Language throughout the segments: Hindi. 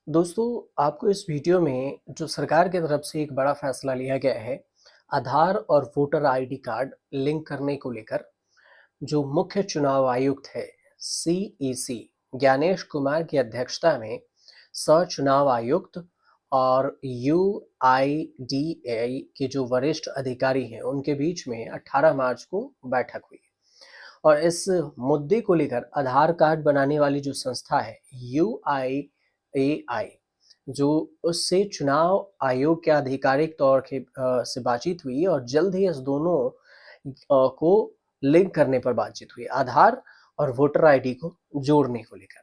दोस्तों, आपको इस वीडियो में जो सरकार की तरफ से एक बड़ा फैसला लिया गया है, आधार और वोटर आईडी कार्ड लिंक करने को लेकर, जो मुख्य चुनाव आयुक्त है, सीईसी ज्ञानेश कुमार की अध्यक्षता में सह चुनाव आयुक्त और यूआईडीएआई के जो वरिष्ठ अधिकारी हैं, उनके बीच में 18 मार्च को बैठक हुई। और इस मुद्दे को लेकर आधार कार्ड बनाने वाली जो संस्था है, यूआईएआई, जो उससे चुनाव आयोग के आधिकारिक तौर के से बातचीत हुई और जल्द ही इस दोनों को लिंक करने पर बातचीत हुई, आधार और वोटर आईडी को जोड़ने को लेकर।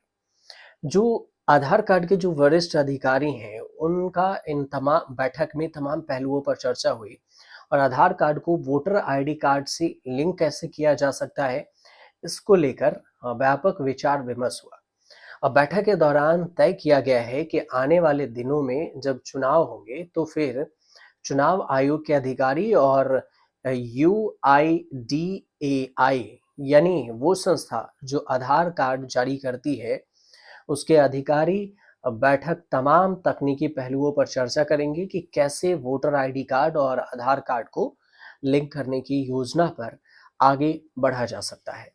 जो आधार कार्ड के जो वरिष्ठ अधिकारी हैं, उनका इन तमाम बैठक में तमाम पहलुओं पर चर्चा हुई और आधार कार्ड को वोटर आईडी कार्ड से लिंक कैसे किया जा सकता है, इसको लेकर व्यापक विचार विमर्श हुआ। अब बैठक के दौरान तय किया गया है कि आने वाले दिनों में जब चुनाव होंगे तो फिर चुनाव आयोग के अधिकारी और यूआईडीएआई, यानी वो संस्था जो आधार कार्ड जारी करती है, उसके अधिकारी बैठक तमाम तकनीकी पहलुओं पर चर्चा करेंगे कि कैसे वोटर आईडी कार्ड और आधार कार्ड को लिंक करने की योजना पर आगे बढ़ा जा सकता है।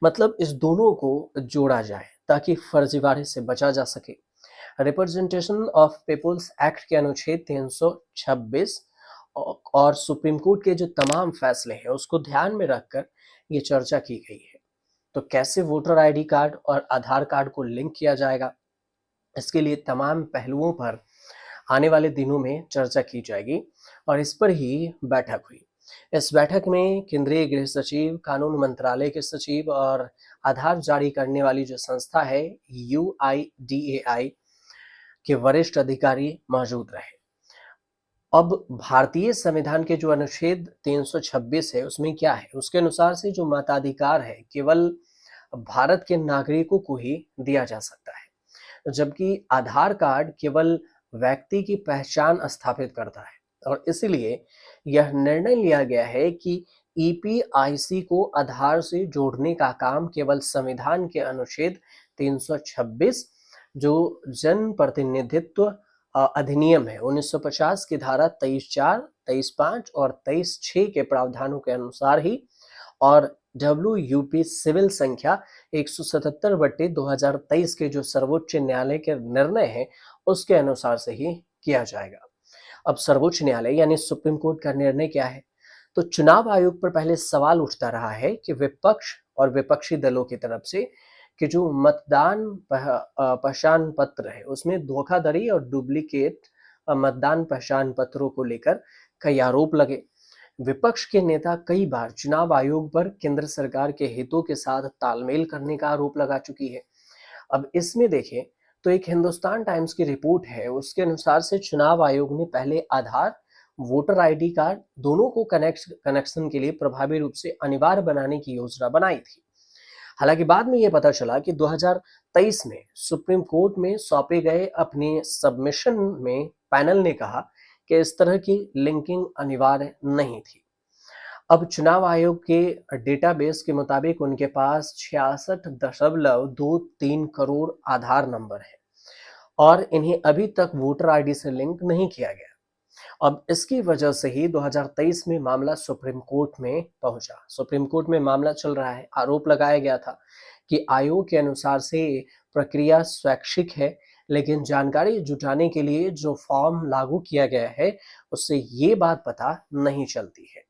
मतलब इस दोनों को जोड़ा जाए ताकि फर्जीवाड़े से बचा जा सके। रिप्रेजेंटेशन ऑफ पीपुल्स एक्ट के अनुच्छेद 326 और सुप्रीम कोर्ट के जो तमाम फैसले हैं, उसको ध्यान में रखकर ये चर्चा की गई है। तो कैसे वोटर आईडी कार्ड और आधार कार्ड को लिंक किया जाएगा, इसके लिए तमाम पहलुओं पर आने वाले दिनों में चर्चा की जाएगी और इस पर ही बैठक हुई। इस बैठक में केंद्रीय गृह सचिव, कानून मंत्रालय के सचिव और आधार जारी करने वाली जो संस्था है, यूआईडीएआई के वरिष्ठ अधिकारी मौजूद रहे। अब भारतीय संविधान के जो अनुच्छेद 326 है, उसमें क्या है? उसके अनुसार से जो मताधिकार है, केवल भारत के नागरिकों को ही दिया जा सकता है, जबकि आधार कार्ड केवल व्यक्ति की पहचान स्थापित करता है और इसलिए यह निर्णय लिया गया है कि ईपीआईसी को आधार से जोड़ने का काम केवल संविधान के अनुच्छेद 326, जो जन प्रतिनिधित्व अधिनियम है 1950 की धारा 23(4), 23(5) और 23(6) के प्रावधानों के अनुसार ही और WUP सिविल संख्या 177/2023 के जो सर्वोच्च न्यायालय के निर्णय है, उसके अनुसार से ही किया जाएगा। अब सर्वोच्च न्यायालय यानी सुप्रीम कोर्ट का निर्णय क्या है? तो चुनाव आयोग पर पहले सवाल उठता रहा है कि विपक्ष और विपक्षी दलों की तरफ से कि जो मतदान पहचान पत्र है, उसमें धोखाधड़ी और डुप्लीकेट मतदान पहचान पत्रों को लेकर कई आरोप लगे। विपक्ष के नेता कई बार चुनाव आयोग पर केंद्र सरकार के हितों के साथ तालमेल करने का आरोप लगा चुकी है। अब इसमें देखें तो एक हिंदुस्तान टाइम्स की रिपोर्ट है, उसके अनुसार से चुनाव आयोग ने पहले आधार, वोटर आईडी कार्ड दोनों को कनेक्शन के लिए प्रभावी रूप से अनिवार्य बनाने की योजना बनाई थी। हालांकि बाद में यह पता चला कि 2023 में सुप्रीम कोर्ट में सौंपे गए अपने सबमिशन में पैनल ने कहा कि इस तरह की लिंकिंग अनिवार्य नहीं थी। अब चुनाव आयोग के डेटाबेस के मुताबिक उनके पास 66.23 करोड़ आधार नंबर है और इन्हें अभी तक वोटर आईडी से लिंक नहीं किया गया। अब इसकी वजह से ही 2023 में मामला सुप्रीम कोर्ट में पहुंचा। सुप्रीम कोर्ट में मामला चल रहा है। आरोप लगाया गया था कि आयोग के अनुसार से प्रक्रिया स्वैच्छिक है, लेकिन जानकारी जुटाने के लिए जो फॉर्म लागू किया गया है, उससे ये बात पता नहीं चलती है।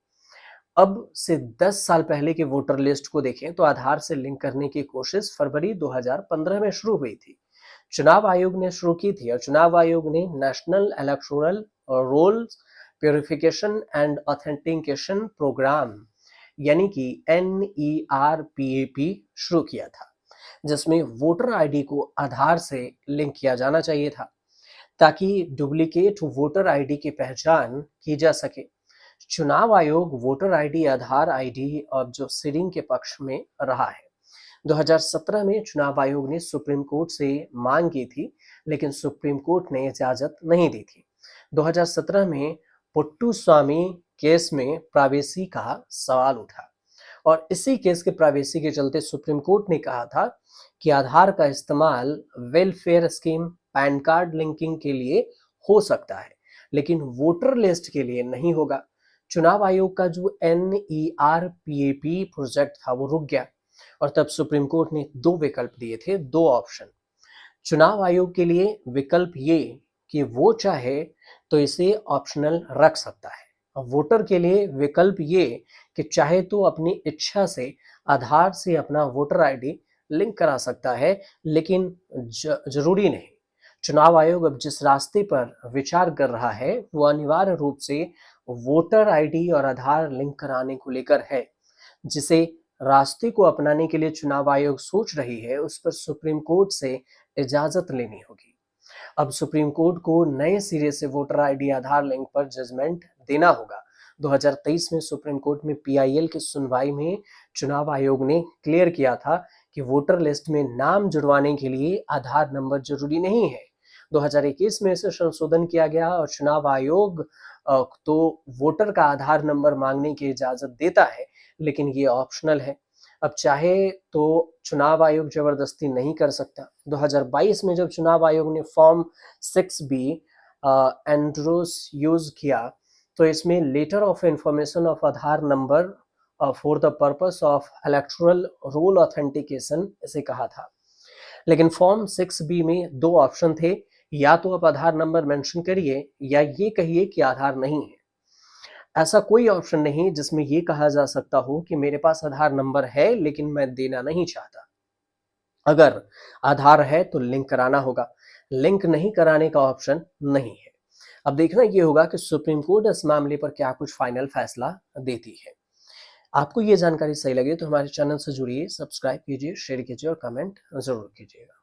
अब से 10 साल पहले के वोटर लिस्ट को देखें तो आधार से लिंक करने की कोशिश फरवरी 2015 में शुरू हुई थी। चुनाव आयोग ने शुरू की थी और चुनाव आयोग ने national electoral roll purification and authentication programme यानी कि NERPAP शुरू किया था, जिसमें वोटर आईडी को आधार से लिंक किया जाना चाहिए था ताकि डुप्लीकेट वोटर आईडी की पहचान की जा सके। चुनाव आयोग वोटर आईडी, आधार आईडी और जो सीडिंग के पक्ष में रहा है। 2017 में चुनाव आयोग ने सुप्रीम कोर्ट से मांग की थी, लेकिन सुप्रीम कोर्ट ने इजाजत नहीं दी थी। 2017 में पुट्टू स्वामी केस में प्राइवेसी का सवाल उठा और इसी केस के प्राइवेसी के चलते सुप्रीम कोर्ट ने कहा था कि आधार का इस्तेमाल welfare scheme, pan card linking के लिए हो सकता है, लेकिन वोटर लिस्ट के लिए नहीं होगा। चुनाव आयोग का जो NERPAP प्रोजेक्ट था वो रुक गया और तब सुप्रीम कोर्ट ने दो विकल्प दिए थे, दो ऑप्शन। चुनाव आयोग के लिए विकल्प ये कि वो चाहे तो इसे ऑप्शनल रख सकता है, और वोटर के लिए विकल्प ये कि चाहे तो अपनी इच्छा से आधार से अपना वोटर आईडी लिंक करा सकता है, लेकिन जरूरी नहीं। चुनाव आयोग अब जिस रास्ते पर विचार कर रहा है वो अनिवार्य रूप से वोटर आईडी और आधार लिंक कराने को लेकर है। जिसे रास्ते को अपनाने के लिए चुनाव आयोग सोच रही है, उस पर सुप्रीम कोर्ट से इजाजत लेनी होगी। अब सुप्रीम कोर्ट को नए सिरे से वोटर आईडी आधार लिंक पर जजमेंट देना होगा। 2023 में सुप्रीम कोर्ट में PIL की सुनवाई में चुनाव आयोग ने क्लियर किया था कि वोटर लिस्ट में नाम जुड़वाने के लिए आधार नंबर जरूरी नहीं है। 2021 में इसे संशोधन किया गया और चुनाव आयोग तो वोटर का आधार नंबर मांगने की इजाजत देता है, लेकिन ये ऑप्शनल है। अब चाहे तो चुनाव आयोग जबरदस्ती नहीं कर सकता। 2022 में जब चुनाव आयोग ने फॉर्म 6B एंड्रोस यूज किया तो इसमें letter of information of Aadhaar number for the purpose of electoral roll authentication इसे कहा था। लेकिन फॉर्म 6B में दो ऑप्शन थे, या तो आप आधार नंबर मेंशन करिए या ये कहिए कि आधार नहीं है। ऐसा कोई ऑप्शन नहीं जिसमें ये कहा जा सकता हो कि मेरे पास आधार नंबर है लेकिन मैं देना नहीं चाहता। अगर आधार है तो लिंक कराना होगा, लिंक नहीं कराने का ऑप्शन नहीं है। अब देखना ये होगा कि सुप्रीम कोर्ट इस मामले पर क्या कुछ फाइनल फैसला देती है। आपको ये जानकारी सही लगे तो हमारे चैनल से जुड़िए, सब्सक्राइब कीजिए, शेयर कीजिए और कमेंट जरूर कीजिएगा।